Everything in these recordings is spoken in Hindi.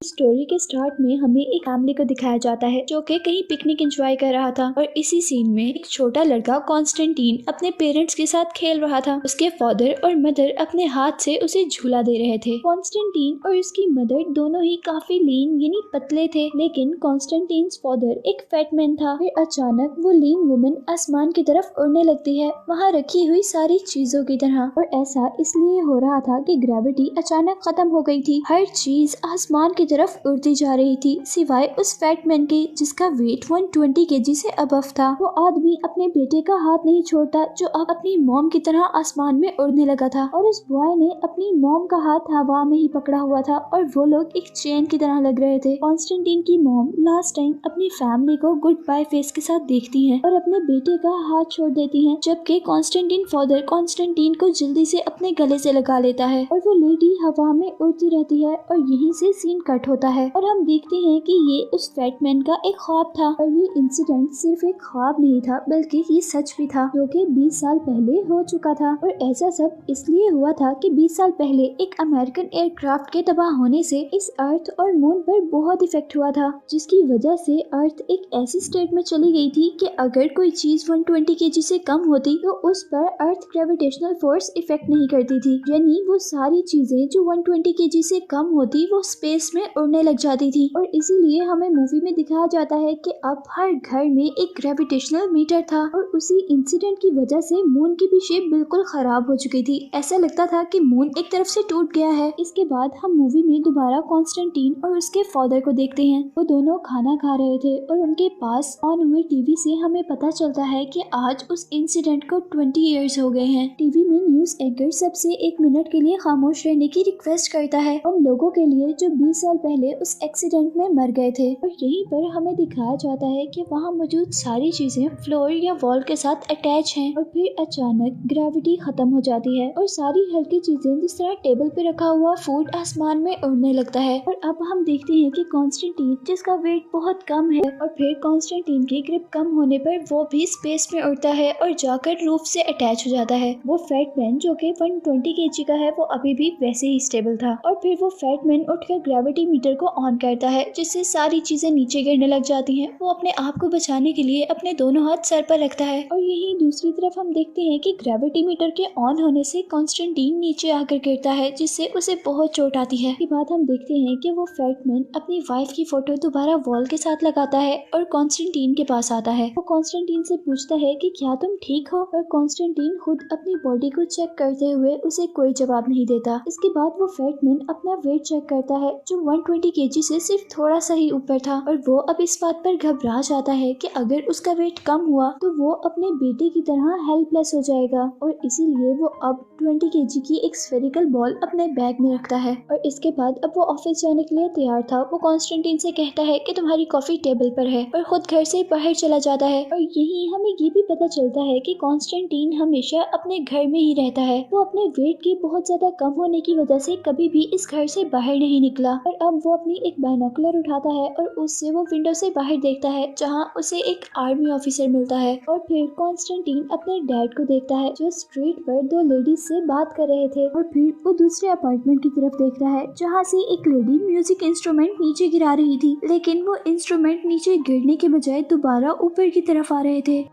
स्टोरी के स्टार्ट में हमें एक फैमिली को दिखाया जाता है जो कि कहीं पिकनिक एंजॉय कर रहा था और इसी सीन में एक छोटा लड़का कॉन्स्टेंटीन अपने पेरेंट्स के साथ खेल रहा था। उसके फादर और मदर अपने हाथ से उसे झूला दे रहे थे। कॉन्स्टेंटीन और उसकी मदर दोनों ही काफी लीन यानी पतले थे, लेकिन कॉन्स्टेंटीन फादर एक फैटमैन था। फिर अचानक वो लीन वुमन आसमान की तरफ उड़ने लगती है, वहाँ रखी हुई सारी चीजों की तरह। और ऐसा इसलिए हो रहा था कि ग्रेविटी अचानक खत्म हो गई थी। हर चीज आसमान की तरफ उड़ती जा रही थी सिवाय उस फैटमैन के जिसका वेट 120 केजी से अबव था। वो आदमी अपने बेटे का हाथ नहीं छोड़ता जो अब अपनी मॉम की तरह आसमान में उड़ने लगा था, और उस बॉय ने अपनी मॉम का हाथ हवा में ही पकड़ा हुआ था और वो लोग एक चेन की तरह लग रहे थे। कॉन्स्टेंटीन की मॉम लास्ट टाइम अपनी फैमिली को गुड बाय फेस के साथ देखती हैं और अपने बेटे का हाथ छोड़ देती हैं, जबकि कॉन्स्टेंटीन फादर कॉन्स्टेंटीन को जल्दी से अपने गले से लगा लेता है और वो लेडी हवा में उड़ती रहती है। और यहीं से सीन कट होता है और हम देखते हैं कि ये उस फैटमैन का एक ख्वाब था, और ये इंसिडेंट सिर्फ एक ख्वाब नहीं था बल्कि ये सच भी था जो कि 20 साल पहले हो चुका था। और ऐसा सब इसलिए हुआ था कि 20 साल पहले एक अमेरिकन एयरक्राफ्ट के तबाह होने से इस अर्थ और मून पर बहुत इफेक्ट हुआ था, जिसकी वजह से अर्थ एक ऐसी स्टेट में चली गई थी कि अगर कोई चीज 120 केजी से कम होती तो उस पर अर्थ ग्रेविटेशनल फोर्स इफेक्ट नहीं करती थी, यानी वो सारी चीजें जो 120 केजी से कम होती वो स्पेस में उड़ने लग जाती थी। और इसीलिए हमें मूवी में दिखाया जाता है कि अब हर घर में एक ग्रेविटेशनल मीटर था, और उसी इंसिडेंट की वजह से मून की भी शेप बिल्कुल खराब हो चुकी थी। ऐसा लगता था कि मून एक तरफ से टूट गया है। इसके बाद हम मूवी में दोबारा कॉन्स्टेंटीन और उसके फादर को देखते हैं। वो दोनों खाना खा रहे थे और उनके पास ऑन हुए टीवी से हमें पता चलता है कि आज उस इंसिडेंट को 20 इयर्स हो गए हैं। टीवी में न्यूज एंकर सबसे 1 मिनट के लिए खामोश रहने की रिक्वेस्ट करता है उन लोगों के लिए जो 20 साल पहले उस एक्सीडेंट में मर गए थे। और यहीं पर हमें दिखाया जाता है कि वहाँ मौजूद सारी चीजें फ्लोर या वॉल के साथ अटैच हैं, और फिर अचानक ग्रेविटी खत्म हो जाती है और सारी हल्की चीजें जिस तरह टेबल पे रखा हुआ फूड आसमान में उड़ने लगता है। और अब हम देखते हैं कि कॉन्स्टेंटीन जिसका वेट बहुत कम है, और फिर कॉन्स्टेंटीन की ग्रिप कम होने पर वो भी स्पेस में उड़ता है और जाकर रूफ से अटैच हो जाता है। वो फैटमैन जो कि 120 केजी का है वो अभी भी वैसे ही स्टेबल था, और फिर वो फैटमैन उठकर ग्रेविटी मीटर को ऑन करता है जिससे सारी चीजें नीचे गिरने लग जाती हैं। वो अपने आप को बचाने के लिए अपने दोनों हाथ सर पर रखता है, और यही दूसरी तरफ हम देखते हैं कि ग्रेविटी मीटर के ऑन होने से कॉन्स्टेंटीन नीचे आकर गिरता है जिससे उसे बहुत चोट आती है। इसके बाद हम देखते हैं कि वो फैटमैन अपनी वाइफ की फोटो दोबारा वॉल के साथ लगाता है और कॉन्स्टेंटीन के पास आता है। वो कॉन्स्टेंटीन से पूछता है कि क्या तुम ठीक हो, और कॉन्स्टेंटीन खुद अपनी बॉडी को चेक करते हुए उसे कोई जवाब नहीं देता। इसके बाद वो फैटमैन अपना वेट चेक करता है जो 120 केजी से सिर्फ थोड़ा सा ही ऊपर था, और वो अब इस बात पर घबरा जाता है कि अगर उसका वेट कम हुआ तो वो अपने बेटे की तरह हेल्पलेस हो जाएगा, और इसीलिए वो अब 20 केजी की एक स्फेरिकल बॉल अपने बैग में रखता है। और इसके बाद अब वो ऑफिस जाने के लिए तैयार था। वो कॉन्स्टेंटीन से कहता है कि तुम्हारी कॉफी टेबल पर है, और खुद घर से बाहर चला जाता है। और यही हमें ये भी पता चलता है कि कॉन्स्टेंटीन हमेशा अपने घर में ही रहता है। वो अपने वेट के बहुत ज्यादा कम होने की वजह से कभी भी इस घर से बाहर नहीं निकला, और अब वो अपनी एक बाइनोकुलर उठाता है और उससे वो विंडो से बाहर देखता है जहाँ उसे एक आर्मी ऑफिसर मिलता है। और फिर कॉन्स्टेंटीन अपने डैड को देखता है जो स्ट्रीट पर 2 लेडीज से बात कर रहे थे, और फिर वो दूसरे अपार्टमेंट की तरफ देखता है जहाँ से एक लेडी म्यूजिक इंस्ट्रूमेंट नीचे गिरा रही थी, लेकिन वो इंस्ट्रूमेंट नीचे गिरने के बजाय दोबारा ऊपर की तरफ आ रहे थे।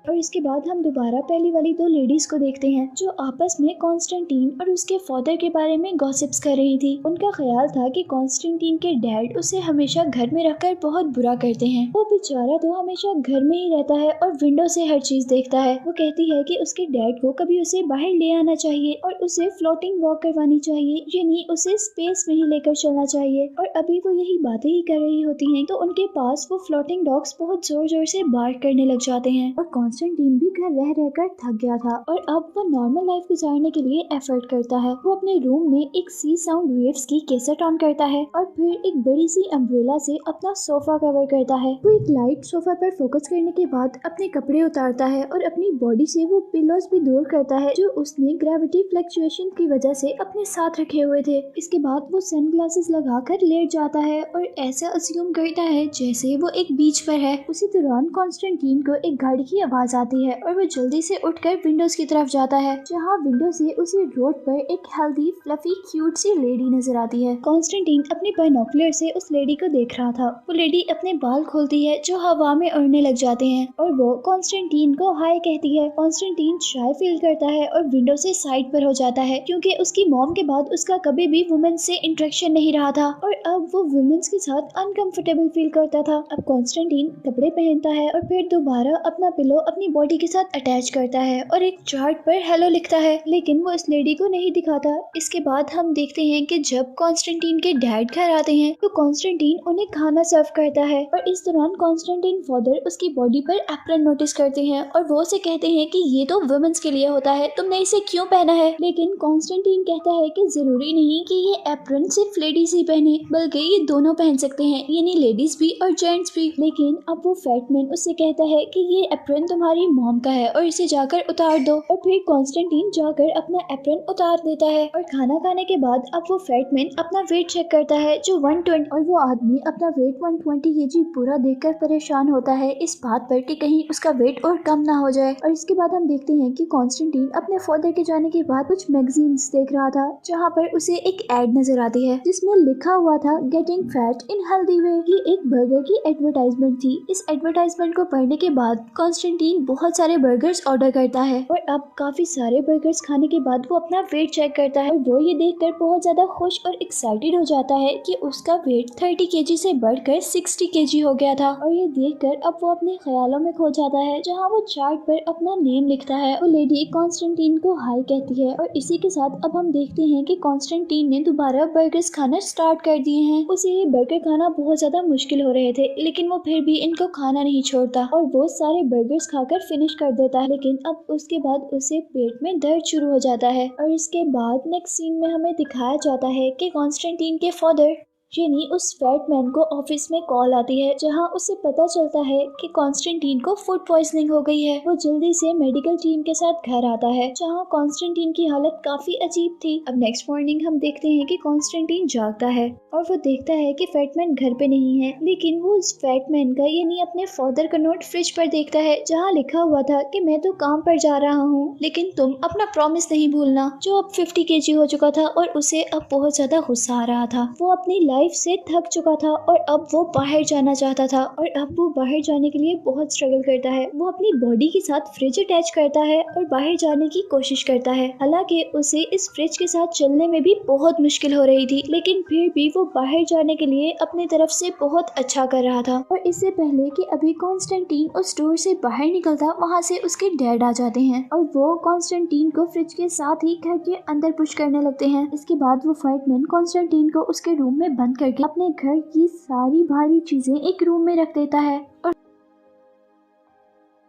और इसके बाद हम दोबारा पहली वाली 2 लेडीज को देखते हैं जो आपस में कॉन्स्टेंटीन और उसके फादर के बारे में गॉसिप्स कर रही थी। उनका ख्याल था कि कॉन्स्टेंटीन के डैड उसे हमेशा घर में रखकर बहुत बुरा करते हैं। वो बेचारा तो हमेशा घर में ही रहता है और विंडो से हर चीज देखता है। वो कहती है कि उसके डैड को कभी उसे बाहर ले आना चाहिए और उसे फ्लोटिंग वॉक करवानी चाहिए, यानी उसे स्पेस में ही लेकर चलना चाहिए। और अभी वो यही बातें ही कर रही होती हैं तो उनके पास वो फ्लोटिंग डॉग्स बहुत जोर जोर से बार्क करने लग जाते हैं, और कॉन्स्टेंटीन भी घर रह रहकर थक गया था और अब वो नॉर्मल लाइफ गुजारने के लिए एफर्ट करता है। वो अपने रूम में एक सी साउंड वेव्स की कैसेट ऑन करता है और फिर एक बड़ी सी अम्ब्रेला से अपना सोफा कवर करता है। वो एक लाइट सोफा पर फोकस करने के बाद अपने कपड़े उतारता है और अपनी बॉडी से वो पिलोज भी दूर करता है जो उसने ग्रेविटी फ्लक्चुएशन की वजह से अपने साथ रखे हुए थे। इसके बाद वो सनग्लासेस लगाकर लेट जाता है और ऐसा अस्यूम करता है जैसे वो एक बीच पर है। उसी दौरान कॉन्स्टेंटीन को एक गाड़ी की आवाज आवाज आती है और वो जल्दी से उठकर विंडोज की तरफ जाता है, जहाँ विंडो से उसे रोड पर एक हेल्दी फ्लफी क्यूट सी लेडी नजर आती है। कॉन्स्टेंटीन अपने बाइनोकुलर से उस लेडी को देख रहा था। वो लेडी अपने बाल खोलती है जो हवा में उड़ने लग जाते हैं और वो कॉन्स्टेंटीन को हाय कहती है। कॉन्स्टेंटीन शाय फील करता है और विंडो से साइड पर हो जाता है, क्योंकि उसकी मॉम के बाद उसका कभी भी वुमेन से इंटरेक्शन नहीं रहा था और अब वो वुमेन्स के साथ अनकंफर्टेबल फील करता था। अब कॉन्स्टेंटीन कपड़े पहनता है और फिर दोबारा अपना पिलो अपनी बॉडी के साथ अटैच करता है और एक चार्ट पर हेलो लिखता है, लेकिन वो इस लेडी को नहीं दिखाता। इसके बाद हम देखते हैं कि जब कॉन्स्टेंटीन के डैड घर आते हैं तो कॉन्स्टेंटीन उन्हें खाना सर्व करता है और इस दौरान कॉन्स्टेंटीन फादर उसकी बॉडी पर एप्रन नोटिस करते हैं और वो उसे कहते हैं कि ये तो वुमेन्स के लिए होता है, तुमने इसे क्यों पहना है। लेकिन कॉन्स्टेंटीन कहता है कि जरूरी नहीं कि ये एप्रन सिर्फ लेडीज ही पहने, बल्कि ये दोनों पहन सकते हैं, यानी लेडीज भी और जेंट्स भी। लेकिन अब वो फैटमैन उससे कहता है कि ये एप्रन तुम्हारी मॉम का है और इसे जाकर उतार दो, और फिर कॉन्स्टेंटीन जाकर अपना एप्रन उतार देता है। और खाना खाने के बाद अब वो फैटमैन अपना वेट चेक करता है जो 120, और वो आदमी अपना वेट 120 केजी पूरा देखकर परेशान होता है इस बात पर कि कहीं उसका वेट और कम ना हो जाए। और इसके बाद हम देखते हैं कि कॉन्स्टेंटीन अपने फादर के जाने के बाद कुछ मैगजीन्स देख रहा था, जहाँ पर उसे एक एड नजर आती है जिसमें लिखा हुआ था getting fat in healthy way. ये एक बर्गर की एडवर्टाइजमेंट थी। इस एडवर्टाइजमेंट को पढ़ने के बाद कॉन्स्टेंटीन बहुत सारे बर्गर्स ऑर्डर करता है और अब काफी सारे बर्गर्स खाने के बाद वो अपना वेट चेक करता है। वो ये देखकर बहुत ज्यादा खुश और एक्साइटेड हो जाता है कि उसका वेट 30 केजी से बढ़कर 60 केजी हो गया था। और ये देखकर अब वो अपने ख्यालों में खो जाता है, जहाँ वो चार्ट पर अपना नेम लिखता है। वो लेडी कॉन्स्टेंटीन को हाय कहती है और इसी के साथ अब हम देखते हैं कि कॉन्स्टेंटीन ने दोबारा बर्गर्स खाना स्टार्ट कर दिए हैं। उसे ये बर्गर खाना बहुत ज्यादा मुश्किल हो रहे थे, लेकिन वो फिर भी इनको खाना नहीं छोड़ता और वो सारे बर्गर्स खाकर फिनिश कर देता है। लेकिन अब उसके बाद उसे पेट में दर्द शुरू हो जाता है। और इसके बाद नेक्स्ट सीन में हमें दिखाया जाता है कि कॉन्स्टेंटीन के फादर यानी उस फैटमैन को ऑफिस में कॉल आती है, जहां उसे पता चलता है कि कॉन्स्टेंटीन को फूड पॉइजनिंग हो गई है। वो जल्दी से मेडिकल टीम के साथ घर आता है, जहां कॉन्स्टेंटीन की हालत काफी अजीब थी। अब नेक्स्ट मॉर्निंग हम देखते हैं कि कॉन्स्टेंटीन जागता है और वो देखता है कि फैटमैन घर पे नहीं है, लेकिन वो उस फैटमैन का यानी अपने फादर का नोट फ्रिज पर देखता है, जहाँ लिखा हुआ था कि मैं तो काम पर जा रहा हूँ, लेकिन तुम अपना प्रॉमिस नहीं भूलना, जो अब 50 केजी हो चुका था और उसे अब बहुत ज्यादा गुस्सा आ रहा था। वो अपनी लाइफ से थक चुका था और अब वो बाहर जाना चाहता था और अब वो बाहर जाने के लिए बहुत स्ट्रगल करता है। वो अपनी बॉडी के साथ फ्रिज अटैच करता है और बाहर जाने की कोशिश करता है। हालांकि उसे इस फ्रिज के साथ चलने में भी बहुत मुश्किल हो रही थी, लेकिन फिर भी वो बाहर जाने के लिए अपनी तरफ से बहुत अच्छा कर रहा था। और इससे पहले कि अभी कॉन्स्टेंटीन उस डोर से बाहर निकलता, वहाँ से उसके डैड आ जाते हैं और वो कॉन्स्टेंटीन को फ्रिज के साथ ही घर के अंदर पुश करने लगते हैं। इसके बाद वो फैटमैन कॉन्स्टेंटीन को उसके रूम में बंद करके अपने घर की सारी भारी चीजें एक रूम में रख देता है और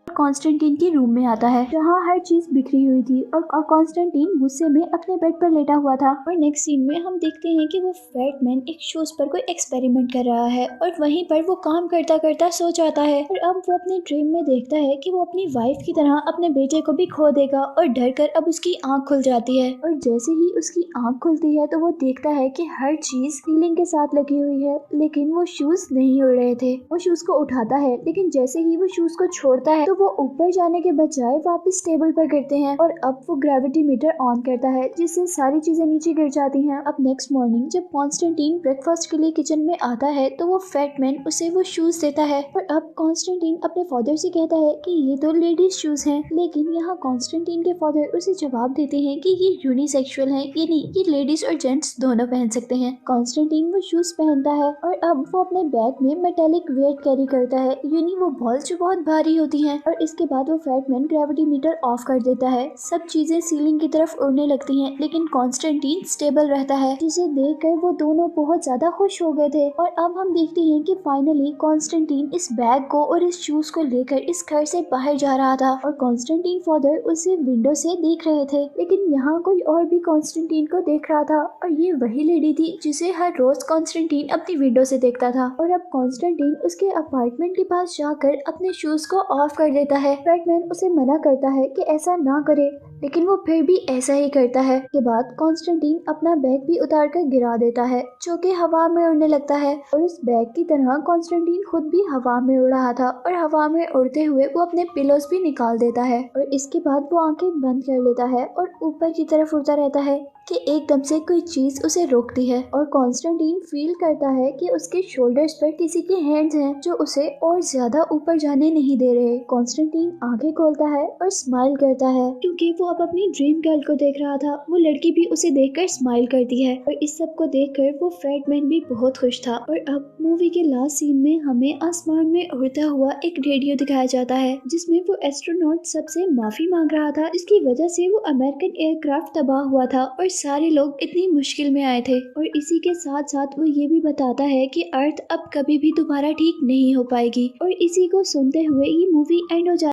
कॉन्स्टेंटीन के रूम में आता है, जहाँ हर चीज बिखरी हुई थी और कॉन्स्टेंटीन गुस्से में अपने बेड पर लेटा हुआ था। और नेक्स्ट सीन में हम देखते हैं कि वो फैटमैन एक शूज पर कोई एक्सपेरिमेंट कर रहा है और वहीं पर वो काम करता करता सो जाता है। और अब वो अपने ड्रीम में देखता है कि वो अपनी वाइफ की तरह अपने बेटे को भी खो देगा और डर कर अब उसकी आंख खुल जाती है। और जैसे ही उसकी आंख खुलती है तो वो देखता है कि हर चीज सीलिंग के साथ लगी हुई है, लेकिन वो शूज नहीं उड़ रहे थे। वो शूज को उठाता है, लेकिन जैसे ही वो शूज को छोड़ता है तो वो ऊपर जाने के बजाय वापस टेबल पर गिरते हैं। और अब वो ग्रेविटी मीटर ऑन करता है, जिससे सारी चीजें नीचे गिर जाती हैं। अब नेक्स्ट मॉर्निंग जब कॉन्स्टेंटीन ब्रेकफास्ट के लिए किचन में आता है तो वो फैटमैन उसे वो शूज देता है। और अब कॉन्स्टेंटीन अपने फादर से कहता है कि ये तो लेडीज शूज हैं, लेकिन यहाँ कॉन्स्टेंटीन के फादर उसे जवाब देते हैं कि ये यूनिसेक्सुअल हैं, यानी ये लेडीज और जेंट्स दोनों पहन सकते हैं। कॉन्स्टेंटीन वो शूज पहनता है और अब वो अपने बैग में मेटेलिक वेट कैरी करता है, यानी वो बॉल्स जो बहुत भारी होती हैं। और इसके बाद वो फैटमैन ग्रेविटी मीटर ऑफ कर देता है। सब चीजें सीलिंग की तरफ उड़ने लगती हैं, लेकिन कॉन्स्टेंटीन स्टेबल रहता है, जिसे देखकर वो दोनों बहुत ज्यादा खुश हो गए थे। और अब हम देखते हैं कि फाइनली कॉन्स्टेंटीन इस बैग को और इस शूज को लेकर इस घर से बाहर जा रहा था और कॉन्स्टेंटीन फादर उसे विंडो से देख रहे थे, लेकिन यहाँ कोई और भी कॉन्स्टेंटीन को देख रहा था और ये वही लेडी थी जिसे हर रोज कॉन्स्टेंटीन अपनी विंडो से देखता था। और अब कॉन्स्टेंटीन उसके अपार्टमेंट के पास जाकर अपने शूज को ऑफ कर लेता है। फैटमैन उसे मना करता है कि ऐसा ना करे, लेकिन वो फिर भी ऐसा ही करता है। के बाद कॉन्स्टेंटीन अपना बैग भी उतार कर गिरा देता है, जो कि हवा में उड़ने लगता है। और उस बैग की तरह कॉन्स्टेंटीन खुद भी हवा में उड़ रहा था और हवा में उड़ते हुए वो अपने पिलोस भी निकाल देता है। और इसके बाद वो आंखें बंद कर लेता है और ऊपर की तरफ उड़ता रहता है कि एकदम से कोई चीज उसे रोकती है। और कॉन्स्टेंटीन फील करता है कि उसके शोल्डर्स पर किसी के हैंड्स हैं जो उसे और ज्यादा ऊपर जाने नहीं दे रहे। कॉन्स्टेंटीन आंखें खोलता है और स्माइल करता है, क्योंकि वो अब अपनी ड्रीम गर्ल को देख रहा था। वो लड़की भी उसे देखकर स्माइल करती है और इस सब को देखकर वो फैटमैन भी बहुत खुश था। और अब मूवी के लास्ट सीन में हमें आसमान में उड़ता हुआ एक रेडियो दिखाया जाता है, जिसमें वो एस्ट्रोनॉट सबसे माफी मांग रहा था, जिसकी वजह से वो अमेरिकन एयरक्राफ्ट तबाह हुआ था और सारे लोग इतनी मुश्किल में आए थे। और इसी के साथ साथ वो ये भी बताता है कि अर्थ अब कभी भी दोबारा ठीक नहीं हो पाएगी। और इसी को सुनते हुए ये मूवी एंड हो जाती है।